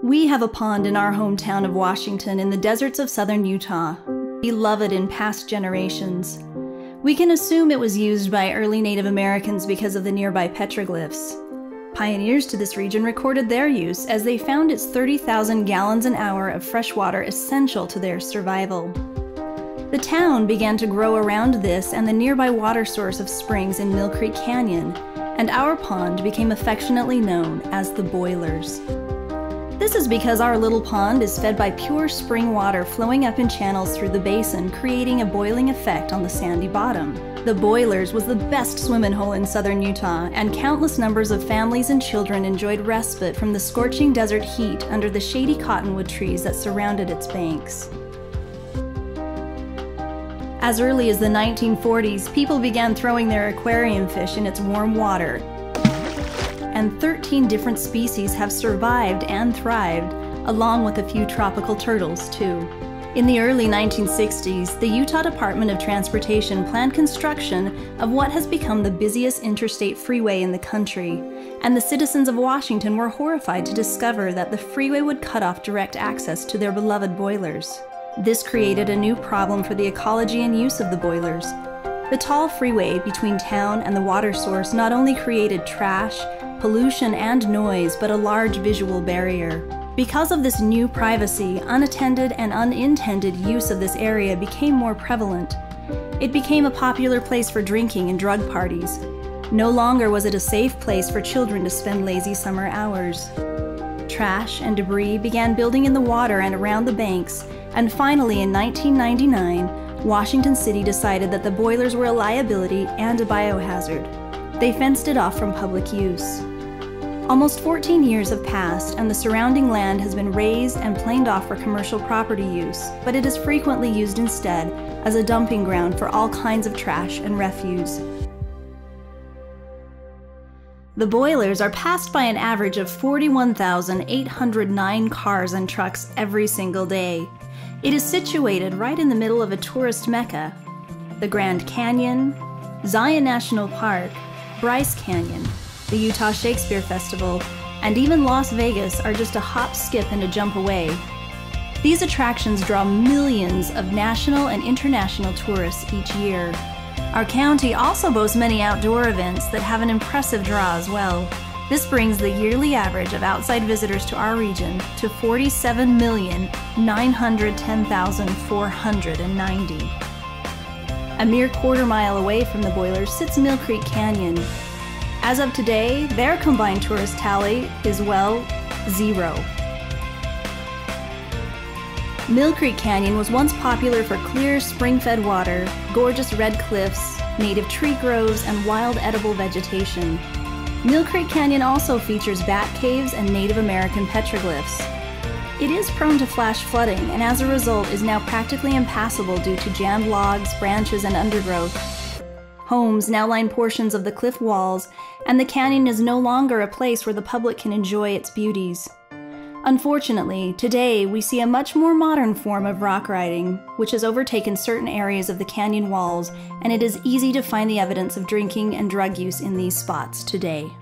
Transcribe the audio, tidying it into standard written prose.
We have a pond in our hometown of Washington in the deserts of southern Utah, beloved in past generations. We can assume it was used by early Native Americans because of the nearby petroglyphs. Pioneers to this region recorded their use as they found its 30,000 gallons an hour of fresh water essential to their survival. The town began to grow around this and the nearby water source of springs in Millcreek Canyon, and our pond became affectionately known as the Boilers. This is because our little pond is fed by pure spring water flowing up in channels through the basin, creating a boiling effect on the sandy bottom. The Boilers was the best swimming hole in southern Utah, and countless numbers of families and children enjoyed respite from the scorching desert heat under the shady cottonwood trees that surrounded its banks. As early as the 1940s, people began throwing their aquarium fish in its warm water, and 13 different species have survived and thrived, along with a few tropical turtles, too. In the early 1960s, the Utah Department of Transportation planned construction of what has become the busiest interstate freeway in the country, and the citizens of Washington were horrified to discover that the freeway would cut off direct access to their beloved Boilers. This created a new problem for the ecology and use of the Boilers. The tall freeway between town and the water source not only created trash, pollution, and noise, but a large visual barrier. Because of this new privacy, unattended and unintended use of this area became more prevalent. It became a popular place for drinking and drug parties. No longer was it a safe place for children to spend lazy summer hours. Trash and debris began building in the water and around the banks, and finally in 1999, Washington City decided that the Boilers were a liability and a biohazard. They fenced it off from public use. Almost 14 years have passed, and the surrounding land has been raised and planed off for commercial property use, but it is frequently used instead as a dumping ground for all kinds of trash and refuse. The Boilers are passed by an average of 41,809 cars and trucks every single day. It is situated right in the middle of a tourist mecca. The Grand Canyon, Zion National Park, Bryce Canyon, the Utah Shakespeare Festival, and even Las Vegas are just a hop, skip, and a jump away. These attractions draw millions of national and international tourists each year. Our county also boasts many outdoor events that have an impressive draw as well. This brings the yearly average of outside visitors to our region to 47,910,490. A mere quarter-mile away from the Boilers sits Millcreek Canyon. As of today, their combined tourist tally is, well, 0. Millcreek Canyon was once popular for clear, spring-fed water, gorgeous red cliffs, native tree groves, and wild edible vegetation. Millcreek Canyon also features bat caves and Native American petroglyphs. It is prone to flash flooding, and as a result is now practically impassable due to jammed logs, branches, and undergrowth. Homes now line portions of the cliff walls, and the canyon is no longer a place where the public can enjoy its beauties. Unfortunately, today we see a much more modern form of rock riding, which has overtaken certain areas of the canyon walls, and it is easy to find the evidence of drinking and drug use in these spots today.